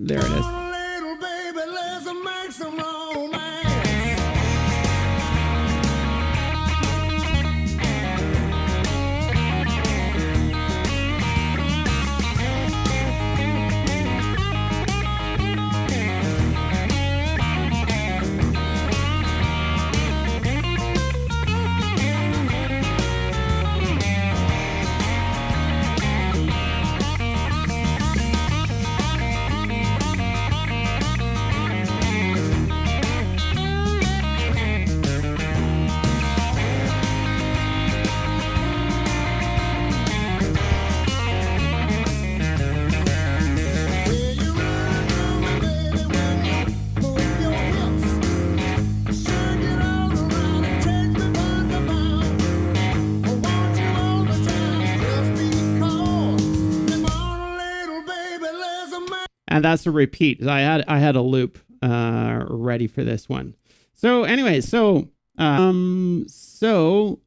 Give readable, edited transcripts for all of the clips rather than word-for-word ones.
There it is. And that's a repeat. I had a loop ready for this one. So anyway, so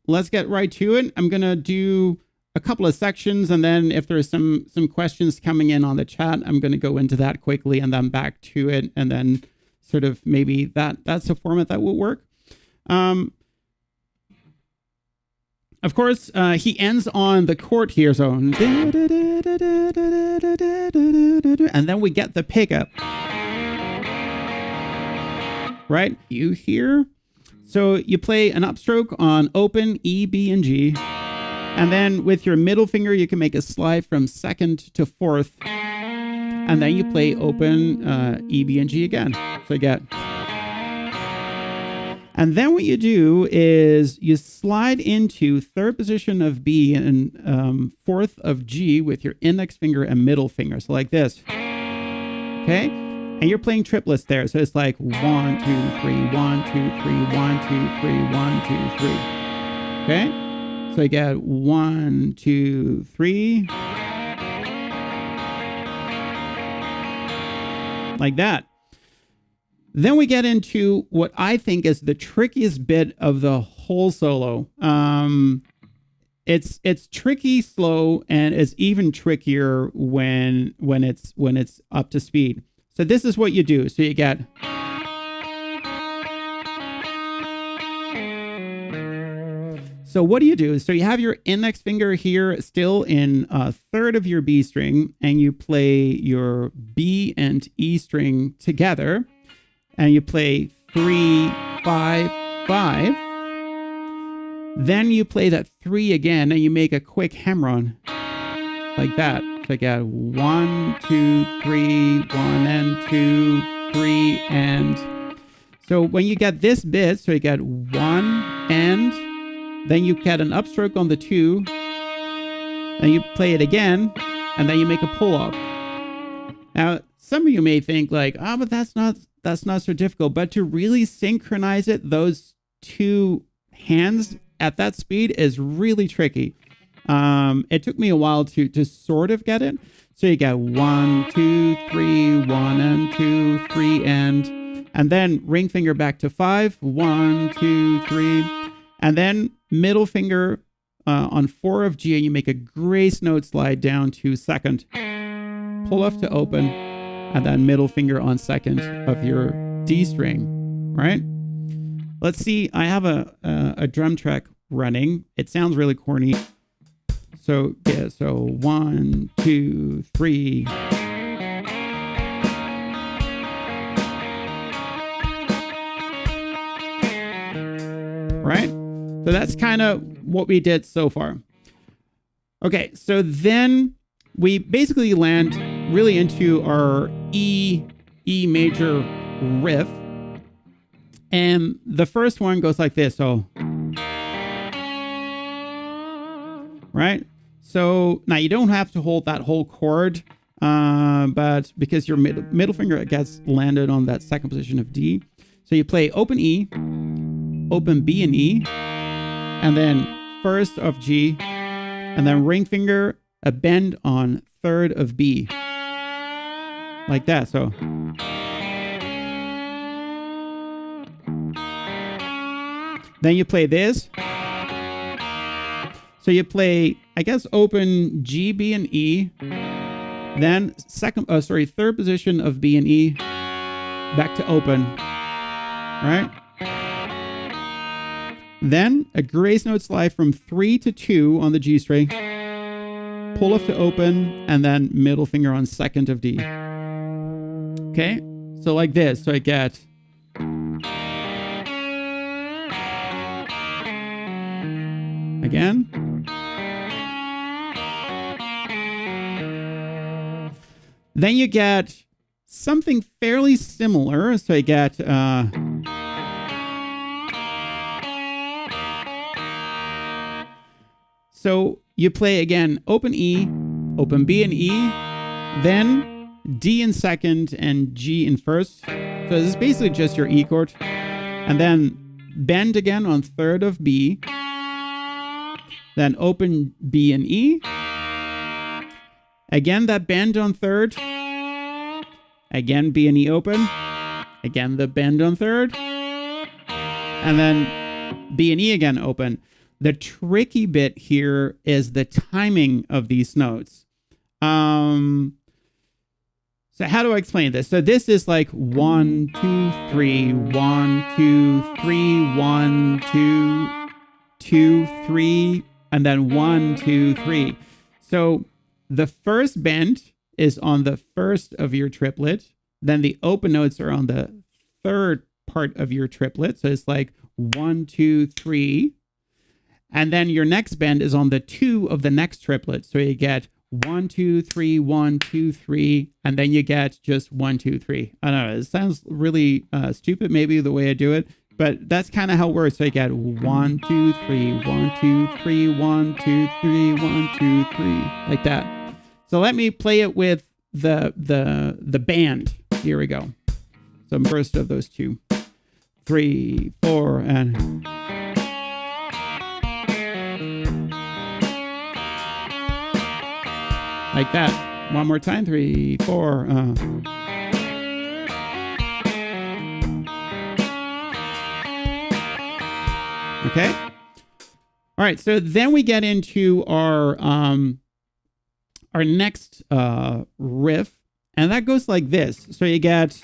let's get right to it. I'm gonna do a couple of sections, and then if there's some questions coming in on the chat, I'm gonna go into that quickly and then back to it, and then sort of maybe that's a format that will work. Of course, he ends on the chord here, so and then we get the pickup, right? You hear? So you play an upstroke on open E, B, and G, and then with your middle finger you can make a slide from second to fourth, and then you play open E, B, and G again. So you get. And then what you do is you slide into third position of B and fourth of G with your index finger and middle finger. So like this. Okay? And you're playing triplets there. So it's like 1, 2, 3, 1, 2, 3, 1, 2, 3, 1, 2, 3. Okay? So you get 1, 2, 3. Like that. Then we get into what I think is the trickiest bit of the whole solo. It's tricky, slow, and it's even trickier when it's up to speed. So this is what you do. So you get. So what do you do? So you have your index finger here still in a third of your B string, and you play your B and E string together. And you play 3, 5, 5. Then you play that 3 again, and you make a quick hammer-on like that. So I get 1, 2, 3, 1 and 2, 3 and. So when you get this bit, so you get 1 and, then you get an upstroke on the 2, then you play it again, and then you make a pull-off. Now, some of you may think like, but that's not so difficult. But to really synchronize it, those two hands at that speed is really tricky. It took me a while to sort of get it. So you get 1, 2, 3, 1 and 2, 3 and then ring finger back to 5, 1, 2, 3, and then middle finger on 4 of G, and you make a grace note slide down to second, pull off to open, and then middle finger on second of your D string, right? Let's see, I have a drum track running. It sounds really corny. So, yeah, so 1, 2, 3. Right? So that's kind of what we did so far. Okay, so then we basically land really into our E major riff. And the first one goes like this. So, right? So now you don't have to hold that whole chord, but because your middle finger gets landed on that second position of D. So you play open E, open B and E, and then first of G, and then ring finger, a bend on third of B. Like that, so. Then you play this. So you play, I guess, open G, B, and E, Then third position of B and E, back to open, right? Then a grace note slide from 3 to 2 on the G string, pull up to open, and then middle finger on 2nd of D. Okay, so like this. So I get again. Then you get something fairly similar. So I get so you play again open E, open B and E, then D in 2nd and G in 1st. So this is basically just your E chord. And then bend again on 3rd of B. Then open B and E. Again, that bend on 3rd. Again, B and E open. Again, the bend on 3rd. And then B and E again open. The tricky bit here is the timing of these notes. So how do I explain this? So this is like 1, 2, 3, 1, 2, 3, 1, 2, 2, 3, and then 1, 2, 3. So the first bend is on the 1st of your triplet. Then the open notes are on the 3rd part of your triplet. So it's like 1, 2, 3. And then your next bend is on the 2 of the next triplet. So you get 1, 2, 3, 1, 2, 3, and then you get just 1, 2, 3. I don't know. It sounds really stupid, maybe the way I do it, but that's kind of how it works. So you get 1, 2, 3, 1, 2, 3, 1, 2, 3, 1, 2, 3, like that. So let me play it with the band. Here we go. So first of those 2, 3, 4, and like that. One more time. 3, 4. Okay. All right. So then we get into our next riff, and that goes like this. So you get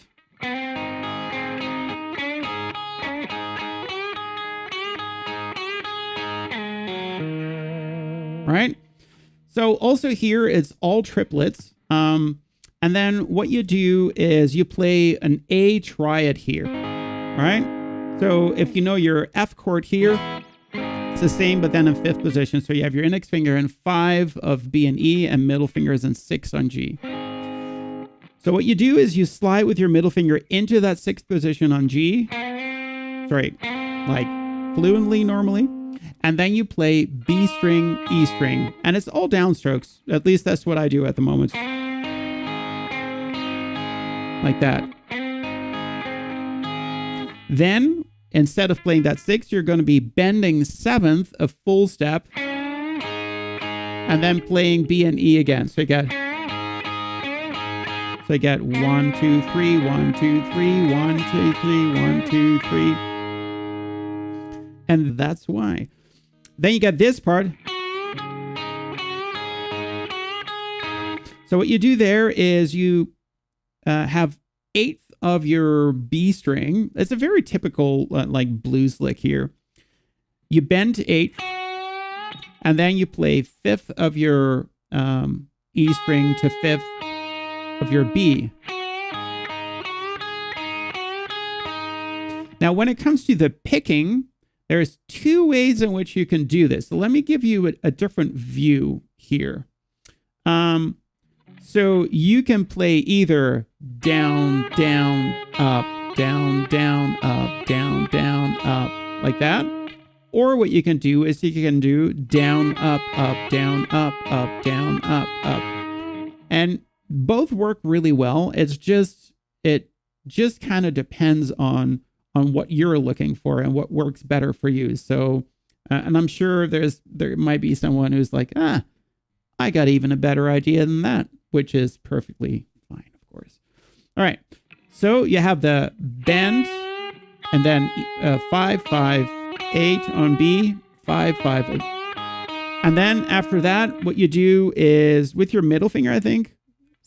right. So also here it's all triplets. And then what you do is you play an A triad here, right? So if you know your F chord here, it's the same, but then in 5th position. So you have your index finger in 5 of B and E, and middle finger is in 6 on G. So what you do is you slide with your middle finger into that 6th position on G. Sorry, like fluently normally. And then you play B string, E string, and it's all downstrokes. At least that's what I do at the moment. Like that. Then, instead of playing that 6th, you're going to be bending 7th, a full step, and then playing B and E again. So you get 1, 2, 3, 1, 2, 3, 1, 2, 3, 1, 2, 3. And that's why. Then you got this part. So what you do there is you have 8th of your B string. It's a very typical like blues lick here. You bend to 8th, and then you play 5th of your E string to 5th of your B. Now, when it comes to the picking, there's 2 ways in which you can do this. So let me give you a different view here. So you can play either down, down, up, down, down, up, down, down, up, like that. Or what you can do is you can do down, up, down, up, down, up. And both work really well. It just kind of depends on what you're looking for and what works better for you. So, and I'm sure there might be someone who's like, I got even a better idea than that, which is perfectly fine, of course. All right. So you have the bend, and then 5, 5, 8 on B, 5, 5, 8. And then after that, what you do is with your middle finger, I think,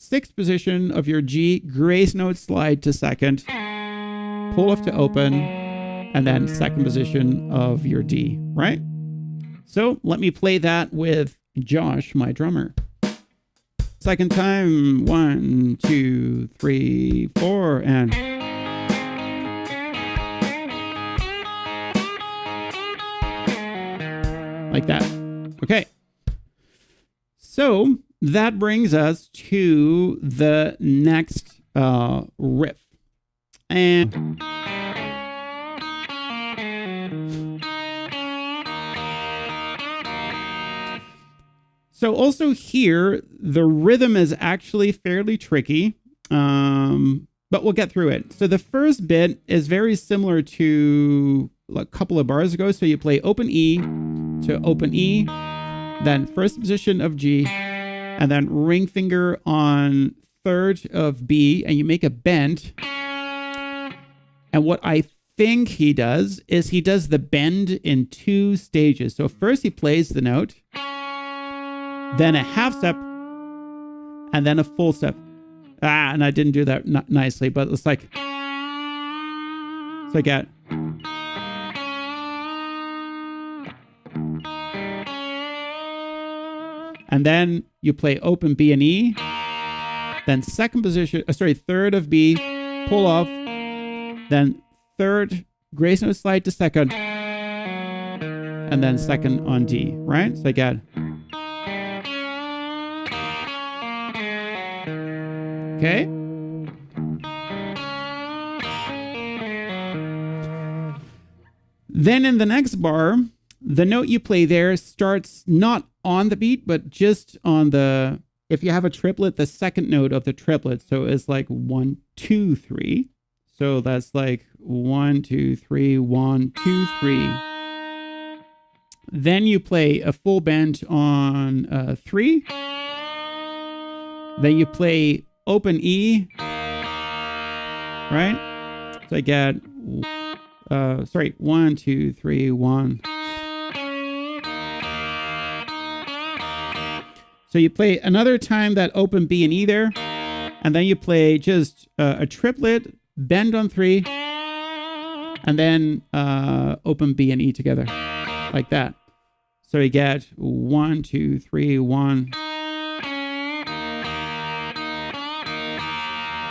sixth position of your G, grace note slide to second, pull off to open, and then second position of your D, right? So let me play that with Josh, my drummer. Second time, 1, 2, 3, 4, and like that. Okay. So that brings us to the next riff. And so also here, the rhythm is actually fairly tricky, but we'll get through it. So the first bit is very similar to a couple of bars ago. So you play open E to open E, then first position of G, and then ring finger on third of B, and you make a bend. And what I think he does is he does the bend in 2 stages. So first he plays the note, then a half step, and then a full step. And I didn't do that nicely, but it's like, so I get. And then you play open B and E, then second position, third of B, pull off, then third, grace note slide to second, and then second on D, right? So I get. Okay. Then in the next bar, the note you play there starts not on the beat, but just on the, if you have a triplet, the second note of the triplet. So it's like 1, 2, 3. So that's like 1, 2, 3, 1, 2, 3. Then you play a full bend on 3. Then you play open E, right? So I get, 1, 2, 3, 1. So you play another time that open B and E there, and then you play just a triplet, bend on 3, and then open B and E together, like that. So you get 1, 2, 3, 1.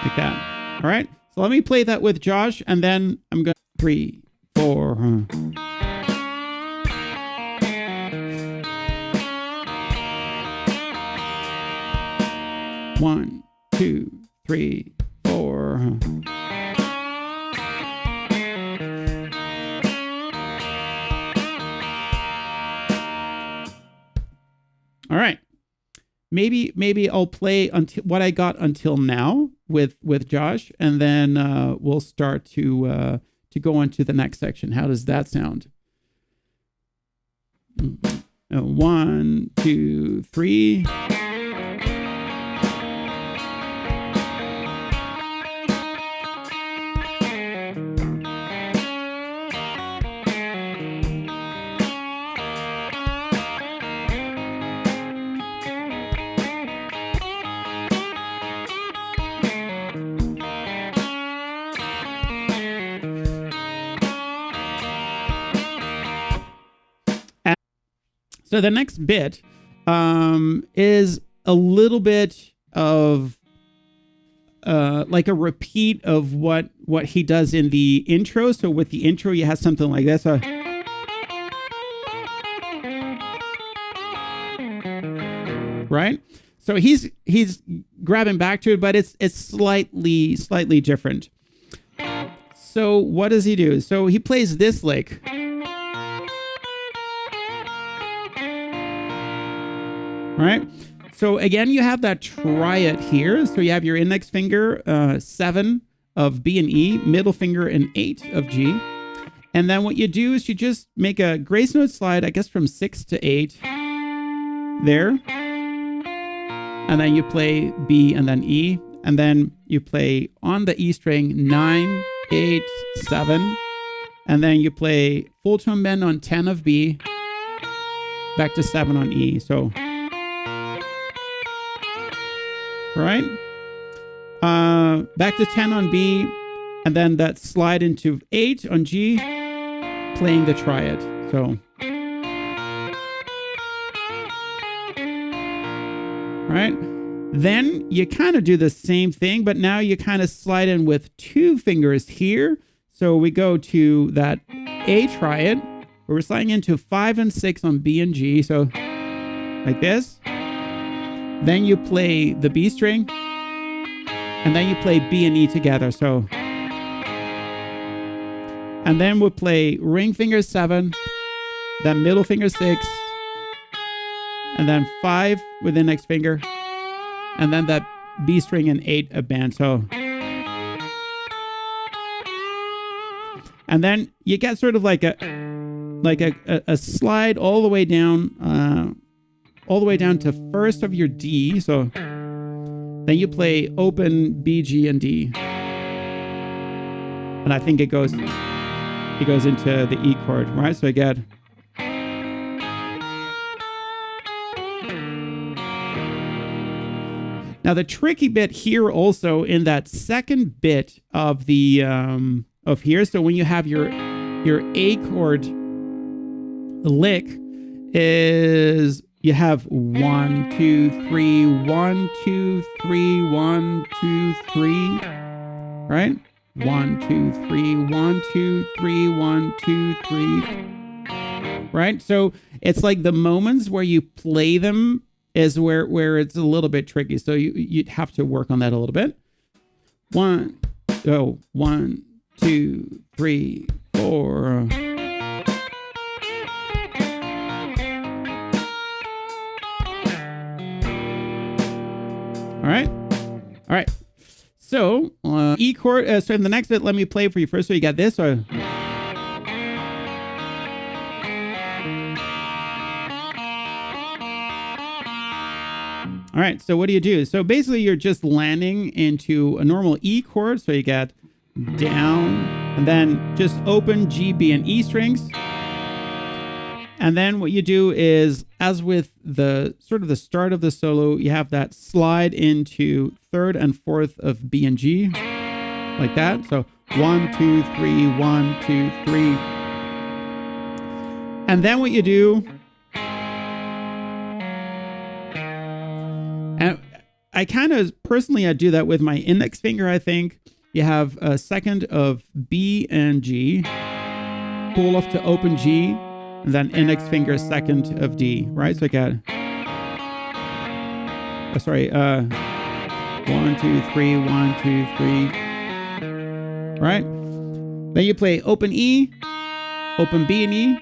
Like that. All right. So let me play that with Josh, and then I'm going 3, 4. 1, 2, 3, 4. All right. Maybe I'll play until what I got until now with Josh, and then we'll start to go on to the next section. How does that sound? 1, 2, 3. So the next bit is a little bit of like a repeat of what he does in the intro. So with the intro, you have something like this. Right? So he's grabbing back to it, but it's slightly different. So what does he do? So he plays this lick. All right. So again, you have that triad here. So you have your index finger, 7 of B and E, middle finger and 8 of G. And then what you do is you just make a grace note slide, I guess from 6 to 8 there. And then you play B and then E. And then you play on the E string 9, 8, 7. And then you play full tone bend on 10 of B, back to 7 on E. So right? Back to 10 on B, and then that slide into 8 on G, playing the triad. So, right? Then you kind of do the same thing, but now you kind of slide in with 2 fingers here. So we go to that A triad, where we're sliding into 5 and 6 on B and G. So like this. Then you play the B string, and then you play B and E together. So, and then we'll play ring finger 7, then middle finger 6, and then 5 with the next finger, and then that B string and 8 a band. So, and then you get sort of like a slide all the way down to first of your D. So then you play open B, G, and D, and I think it goes into the E chord, right? So I get. Now the tricky bit here also in that second bit of the of here. So when you have your A chord lick, is you have 1, 2, 3, 1, 2, 3, 1, 2, 3, right? 1, 2, 3, 1, 2, 3, 1, 2, 3, right? So it's like the moments where you play them is where it's a little bit tricky. So you'd have to work on that a little bit. 1, 2, 3, 4. All right. So E chord. So in the next bit, let me play for you first. So you got this. All right. So what do you do? So basically, you're just landing into a normal E chord. So you got down, and then just open G, B, and E strings. And then what you do is, as with the sort of the start of the solo, you have that slide into third and fourth of B and G, like that. So 1, 2, 3, 1, 2, 3. And then what you do, and I kind of personally, I do that with my index finger, I think. You have a second of B and G, pull off to open G, and then index finger second of D, right? So I got, 1, 2, 3, 1, 2, 3, right? Then you play open E, open B and E,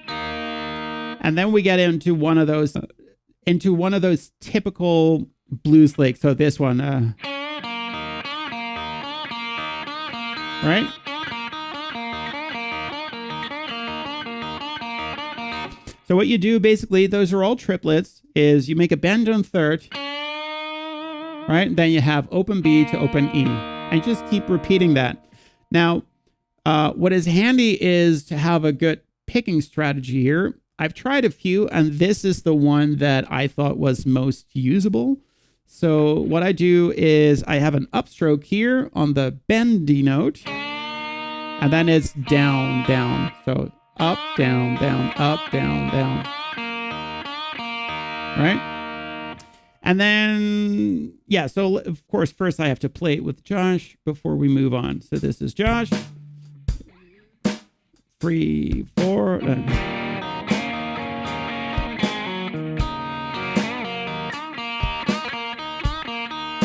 and then we get into one of those typical blues licks. So this one, right? So what you do, basically, those are all triplets, is you make a bend on third, right? Then you have open B to open E, and just keep repeating that. Now, what is handy is to have a good picking strategy here. I've tried a few, and this is the one that I thought was most usable. So what I do is I have an upstroke here on the bend D note, and then it's down, down. So up, down, down, up, down, down. Right? And then, yeah, so of course, first I have to play it with Josh before we move on. So this is Josh. 3, 4.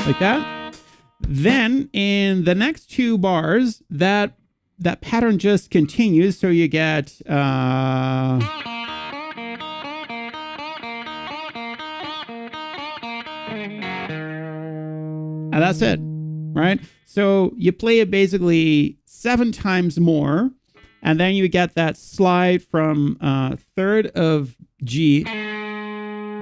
Like that. Then in the next 2 bars, that pattern just continues. So you get and that's it, right? So you play it basically 7 times more, and then you get that slide from third of G,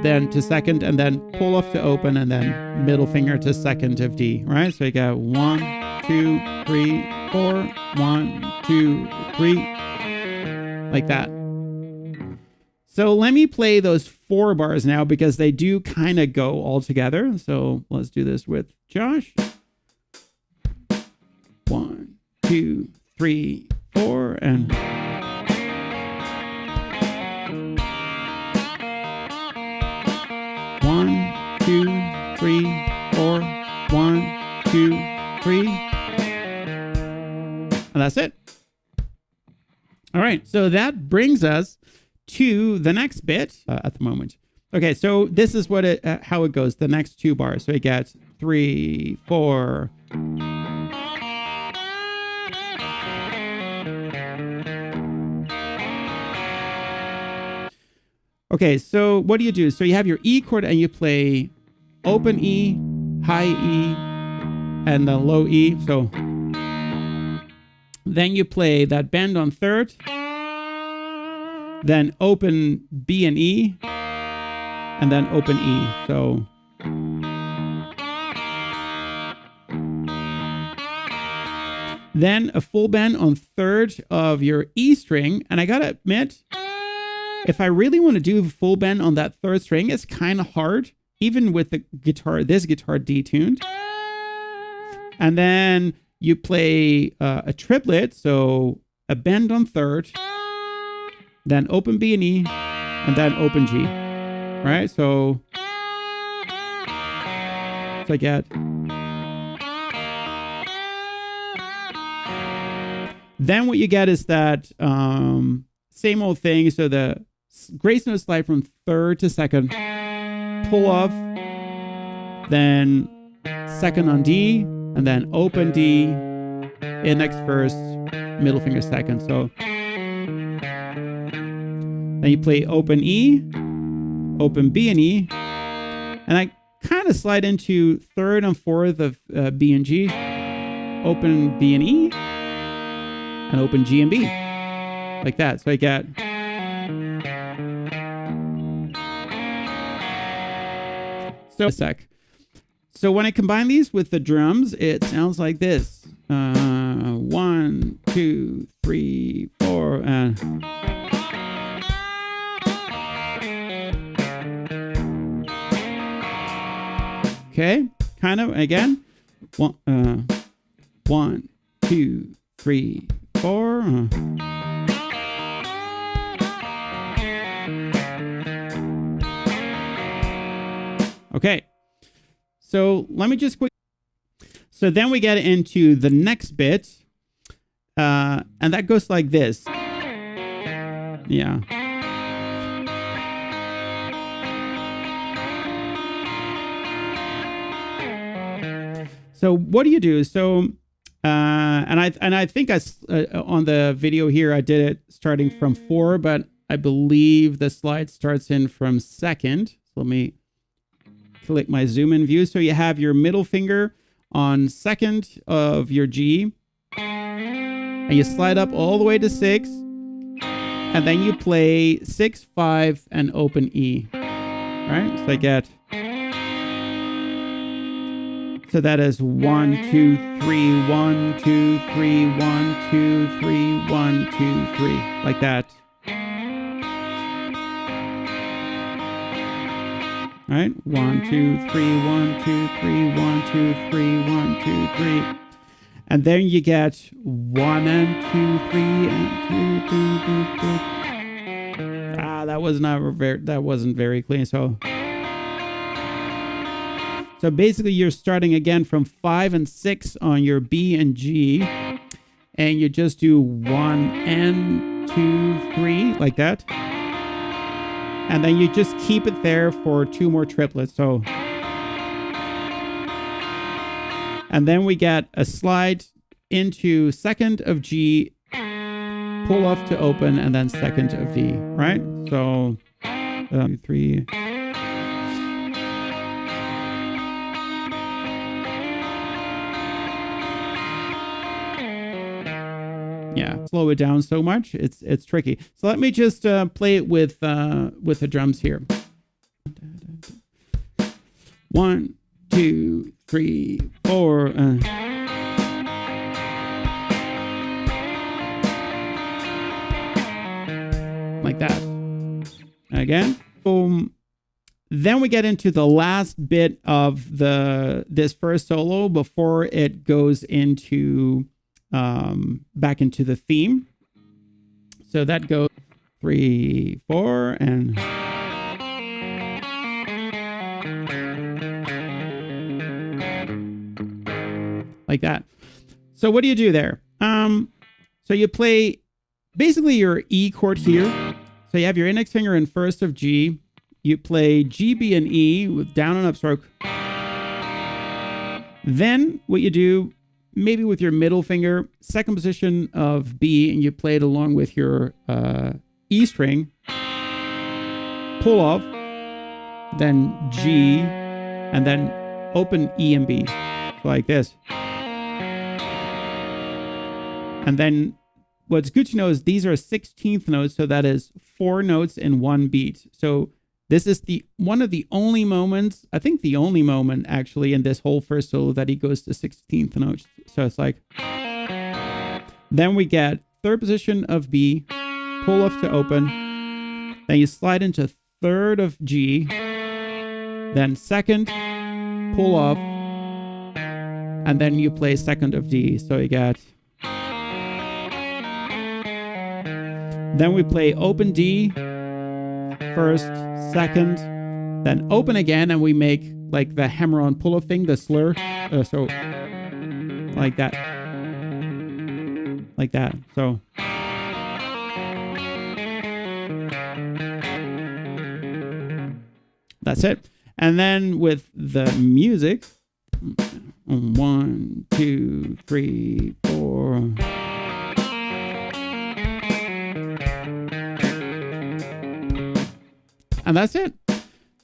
then to second, and then pull off to open, and then middle finger to second of D, right? So you got 1, 2, 3, 4, 1, 2, 3, like that. So let me play those 4 bars now because they do kind of go all together. So let's do this with Josh. 1, 2, 3, 4, and 1, 2, 3, 4, 1, 2, 3. And that's it. All right, so that brings us to the next bit at the moment. Okay, so this is what how it goes, the next 2 bars. So it gets 3, 4. Okay, so what do you do? So you have your E chord and you play open E, high E, and then low E. So then you play that bend on 3rd, then open B and E, and then open E. So then a full bend on 3rd of your E string. And I gotta admit, if I really want to do full bend on that 3rd string, it's kind of hard, even with the guitar, this guitar detuned. And then you play a triplet, so a bend on 3rd, then open B and E, and then open G, right? So I get. Then what you get is that same old thing. So the grace note slide from 3rd to 2nd, pull off, then 2nd on D, and then open D, index 1st, middle finger 2nd. So then you play open E, open B and E, and I kind of slide into 3rd and 4th of B and G, open B and E, and open G and B, like that. So I get. So a sec. So when I combine these with the drums, it sounds like this. 1, 2, 3, 4, and. Okay, kind of again. 1, 2, 3, 4. Okay, so let me just quick. So then we get into the next bit, and that goes like this. Yeah. So what do you do? So, and I think on the video here I did it starting from 4, but I believe the slide starts in from 2nd. So let me click my zoom in view. So you have your middle finger on 2nd of your G, and you slide up all the way to 6, and then you play 6, 5, and open E. All right, so I get. So that is 1, 2, 3, 1, 2, 3, 1, 2, 3, 1, 2, 3, like that. All right, 1, 2, 3, 1, 2, 3, 1, 2, 3, 1, 2, 3. And then you get 1 and 2, 3 and 2, 2, 2, 2. Ah, that wasn't very clean. So basically you're starting again from 5 and 6 on your B and G, and you just do 1 and 2, 3 like that. And then you just keep it there for 2 more triplets. So, and then we get a slide into 2nd of G, pull off to open, and then 2nd of D, right? So, 3. Yeah, slow it down so much. It's tricky. So let me just play it with the drums here. 1, 2, 3, 4. Like that. again. Boom. Then we get into the last bit of this first solo before it goes into back into the theme. So that goes 3, 4, and like that. So what do you do there? So you play basically your E chord here. So you have your index finger in first of G. You play G, B, and E with down and upstroke. Then what you do, maybe with your middle finger, second position of B, and you play it along with your E string. Pull off, then G, and then open E and B, like this. And then what's good to know is these are 16th notes, so that is 4 notes in one beat. So this is one of the only moments, I think the only moment actually in this whole first solo that he goes to 16th notes. So it's like, then we get third position of B, pull off to open, then you slide into third of G, then second, pull off, and then you play second of D. So you get, then we play open D, first, second, then open again, and we make like the hammer-on pull-off thing, the slur. So like that. Like that. So. That's it. And then with the music, 1, 2, 3, 4. And that's it.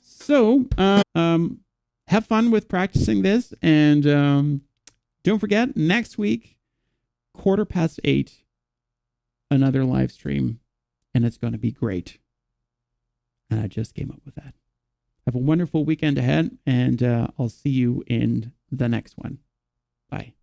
So have fun with practicing this. And don't forget, next week, 8:15, another live stream. And it's going to be great. And I just came up with that. Have a wonderful weekend ahead. And I'll see you in the next one. Bye.